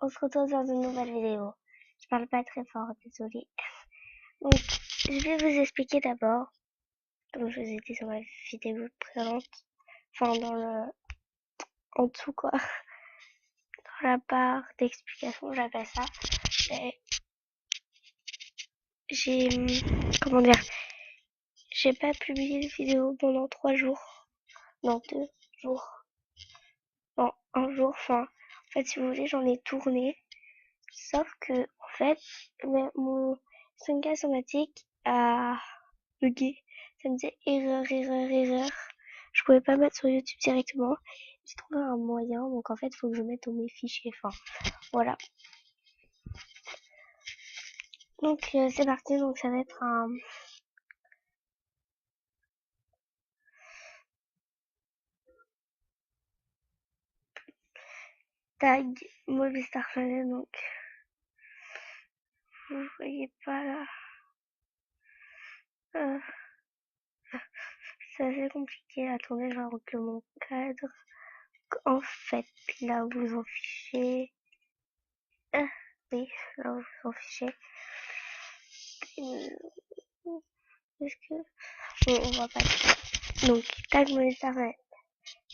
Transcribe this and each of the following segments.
On se retrouve dans une nouvelle vidéo. Je parle pas très fort, désolée. Donc, je vais vous expliquer d'abord, comme je vous ai dit sur ma vidéo précédente, enfin en dessous quoi, dans la barre d'explication, j'appelle ça. Et j'ai, comment dire, j'ai pas publié de vidéo pendant 3 jours, non 2 jours, non 1 jour, enfin, en fait si vous voulez j'en ai tourné, sauf que en fait mon Senka somatique a bugué. Ça me disait erreur. Je pouvais pas mettre sur YouTube directement. J'ai trouvé un moyen, donc en fait, il faut que je mette dans mes fichiers. Enfin, voilà. Donc, c'est parti. Donc, ça va être un tag Movistar Channel. Donc, vous voyez pas là. C'est assez compliqué. Attendez, je vais remplir mon cadre. En fait, là où vous en fichez. Oui, là où vous en fichez. Est-ce que... Bon, on voit pas tout. Donc, tag Movistar Channel.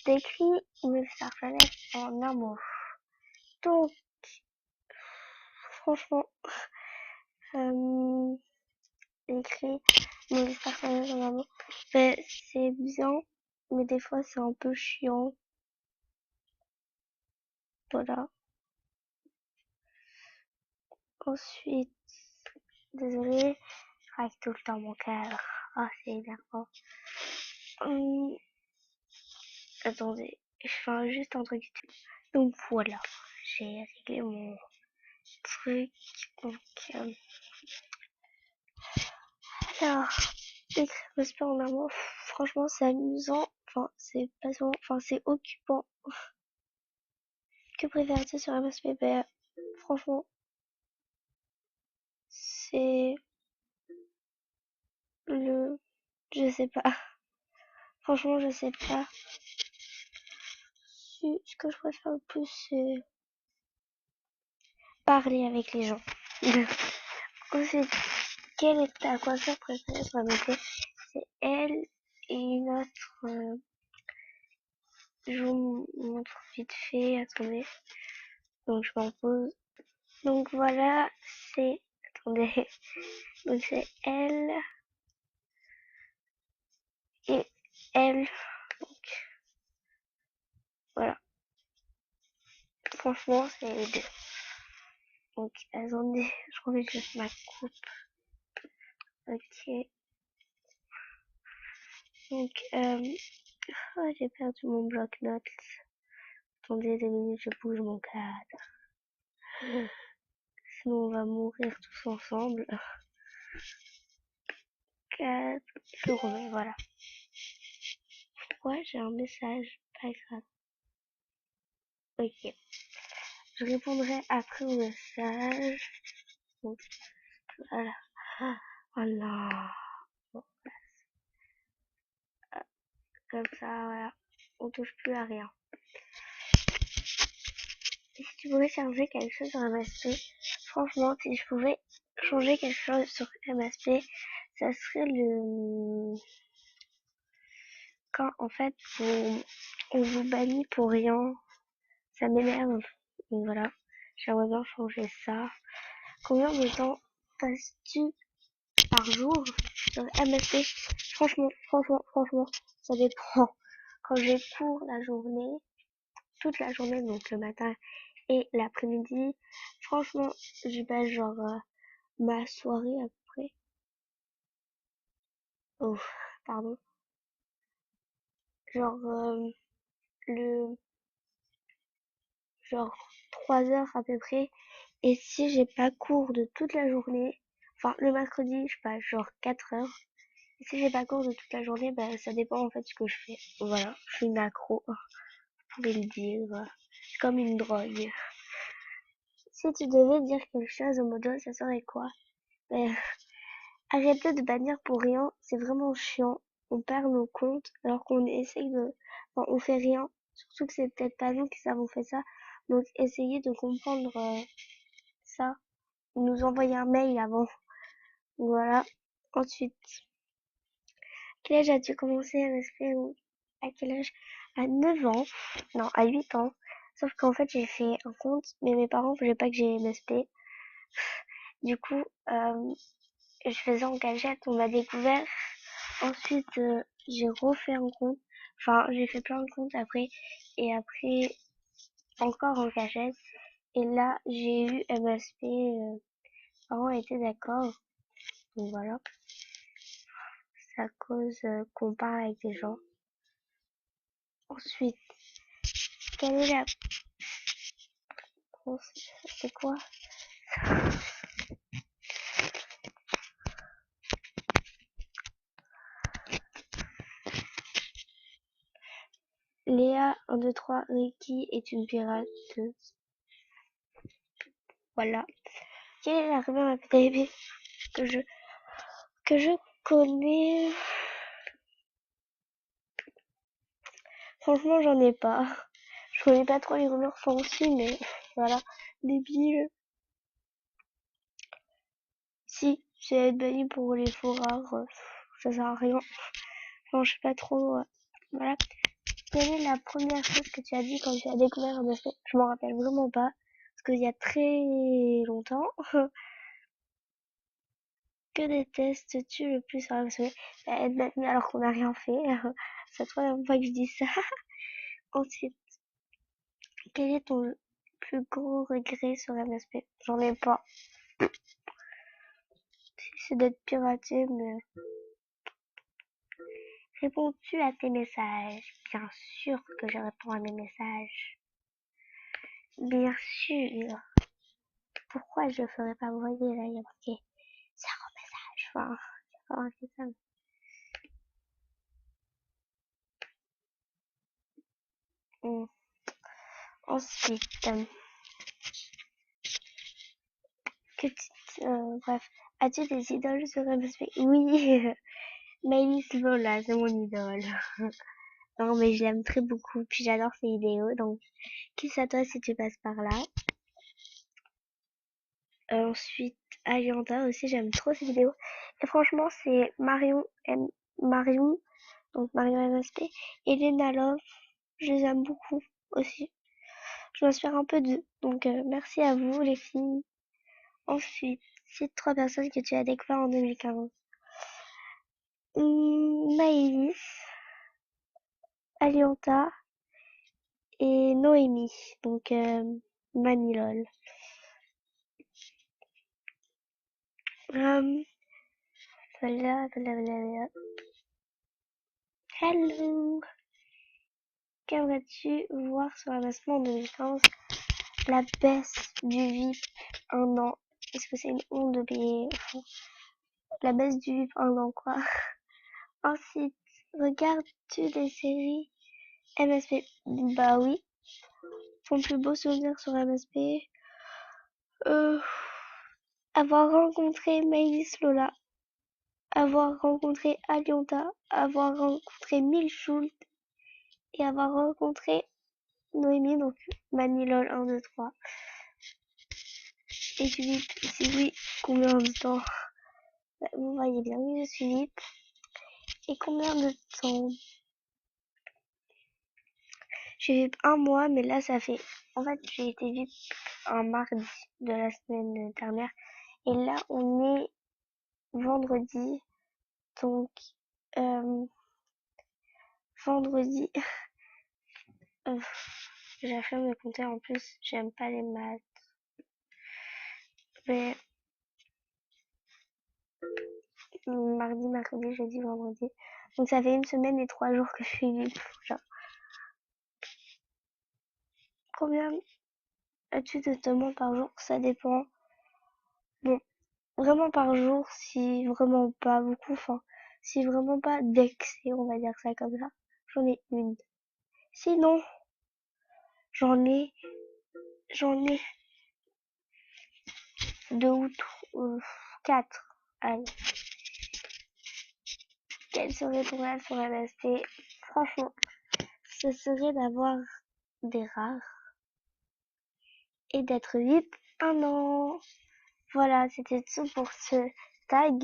Décrit Movistar Channel en un mot. Donc, franchement, écrit Movistar Channel en un mot. Ben, c'est bien, mais des fois c'est un peu chiant. Voilà. Ensuite, désolé, je craque tout le temps mon cadre. Ah, c'est énervant. Attendez, je fais juste un truc. Donc voilà, j'ai réglé mon truc. Donc, alors, écrire le sport en amont, franchement, c'est amusant. Enfin, c'est passionnant. Enfin, c'est occupant. Que préfères-tu sur MSP? Ben, franchement, c'est le... Je sais pas. Franchement, je sais pas. Ce que je préfère le plus, c'est parler avec les gens. Ensuite, quelle est ta coiffure préférée sur MSP? C'est elle et une autre... je vous montre vite fait. Attendez. Donc, je m'en pose. Donc, voilà, c'est... Attendez. Donc, c'est elle et elle. Donc, voilà. Franchement, c'est les deux. Donc, attendez, je remets juste ma coupe. Ok. Donc, oh, j'ai perdu mon bloc-notes. Attendez 2 minutes, je bouge mon cadre. Sinon, on va mourir tous ensemble. 4, je remets, voilà. Ouais, j'ai un message, pas grave. Ok. Je répondrai après au message. Donc, voilà. Oh non. Bon, comme ça, voilà. On touche plus à rien. Et si tu pouvais changer quelque chose sur MSP, franchement, si je pouvais changer quelque chose sur MSP, ça serait quand en fait on vous bannit pour rien. Ça m'énerve. Donc voilà. J'aimerais bien changer ça. Combien de temps passes-tu par jour sur MSP? Franchement, ça dépend. Quand j'ai cours la journée, toute la journée, donc le matin et l'après-midi, franchement, je passe genre ma soirée à peu près. Oh, pardon. Genre le genre 3 heures à peu près. Et si j'ai pas cours de toute la journée, enfin le mercredi, je passe genre 4 heures. Et si j'ai pas cours de toute la journée, bah ça dépend en fait ce que je fais. Voilà, je suis une accro, vous pouvez le dire. C'est comme une drogue. Si tu devais dire quelque chose au modo, ça serait quoi? Ben, arrêtez de bannir pour rien, c'est vraiment chiant. On perd nos comptes alors qu'on essaye de... Enfin, on fait rien. Surtout que c'est peut-être pas nous qui avons fait ça. Donc essayez de comprendre ça. Nous envoyer un mail avant. Voilà. Ensuite, quel âge as-tu commencé à MSP ou à quel âge? À 9 ans. Non, à 8 ans. Sauf qu'en fait, j'ai fait un compte, mais mes parents voulaient pas que j'ai MSP. Du coup, je faisais en cachette, on m'a découvert. Ensuite, j'ai refait un compte. Enfin, j'ai fait plein de comptes après. Et après, encore en cachette. Et là, j'ai eu MSP. Mes parents étaient d'accord. Donc voilà. C'est à cause qu'on parle avec des gens. Ensuite, quelle est la... C'est quoi? Léa, 1, 2, 3, Ricky est une pirate. Voilà. Quelle est la rumeur la plus terrible que je, que je connais? Franchement, j'en ai pas. Je connais pas trop les rumeurs fancy, mais voilà. Débile. Si, c'est être banni pour les faux rares, ça sert à rien. Enfin, je sais pas trop. Voilà. Quelle est la première chose que tu as dit quand tu as découvert un aspect? Je m'en rappelle vraiment pas. Parce qu'il y a très longtemps. Que détestes-tu le plus sur la MSP? Être banni alors qu'on n'a rien fait. C'est la troisième fois que je dis ça. Ensuite, quel est ton plus gros regret sur MSP? J'en ai pas. C'est d'être piraté, mais... Réponds-tu à tes messages? Bien sûr que je réponds à mes messages. Bien sûr. Pourquoi je ferais pas? Vous voyez, là, il y a marqué 0 message. Enfin, il y a pas marqué ça. Ensuite, bref. As-tu des idoles sur MSP? Oui. Maëlys Lola, c'est mon idole. Non, mais je l'aime très beaucoup. Puis j'adore ses vidéos. Donc, kiss à toi si tu passes par là. Ensuite, Alianda aussi, j'aime trop ses vidéos. Et franchement, c'est Marion, donc Marion MSP, et Lena Love, je les aime beaucoup aussi. Je m'inspire un peu d'eux. Donc, merci à vous, les filles. Ensuite, c'est 3 personnes que tu as découvert en 2015. Maëlys, Alianta et Noémie. Donc, Manilol. Voilà, voilà, voilà. Hello! Qu'aimerais-tu voir sur l'avancement en 2015? La baisse du VIP 1 an. Est-ce que c'est une honte de payer? Enfin, la baisse du VIP 1 an, quoi. Ensuite, regardes-tu des séries MSP? Bah oui. Ton plus beau souvenir sur MSP? Euh, avoir rencontré Maëlys Lola, avoir rencontré Alianta, avoir rencontré Milchoult et avoir rencontré Noémie, donc Manilol 1, 2, 3. Et je VIP, si oui, combien de temps? Bah, vous voyez bien que je suis VIP. Et combien de temps? J'ai VIP 1 mois, mais là ça fait... En fait, j'ai été VIP un mardi de la semaine dernière. Et là, on est vendredi. Donc, vendredi... j'ai fait me compter en plus, j'aime pas les maths. Mais mardi, mercredi, jeudi, vendredi. Donc ça fait 1 semaine et 3 jours que je suis VIP. Genre, combien as-tu de demandes par jour? Ça dépend. Bon, vraiment par jour, si vraiment pas beaucoup, enfin, si vraiment pas d'excès, on va dire ça comme ça. J'en ai une. Sinon, j'en ai, j'en ai 2 ou 4. Allez. Quel serait ton rêve sur MST? Franchement, ce serait d'avoir des rares et d'être VIP 1 an. Voilà, c'était tout pour ce tag.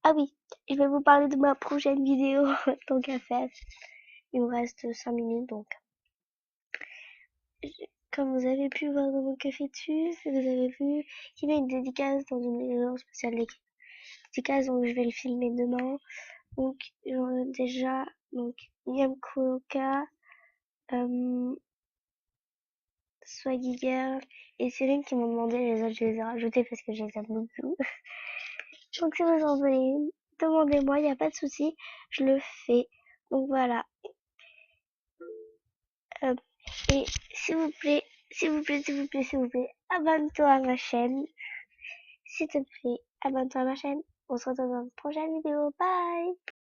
Ah oui, je vais vous parler de ma prochaine vidéo, tant qu'à faire. Il me reste 5 minutes, donc. Comme vous avez pu voir dans mon café dessus, vous avez vu qu'il y avait une dédicace dans une vidéo spéciale dédicace, donc je vais le filmer demain. Donc, déjà, donc, Yam Kuoka, Swaggy Girl et Cyril qui m'ont demandé, les autres je les ai rajoutés parce que je les aime beaucoup. Donc si vous en voulez une, demandez-moi, il n'y a pas de souci, je le fais. Donc voilà. Et s'il vous plaît, s'il vous plaît, s'il vous plaît, s'il vous plaît, abonne-toi à ma chaîne. S'il te plaît, abonne-toi à ma chaîne. On se retrouve dans une prochaine vidéo. Bye!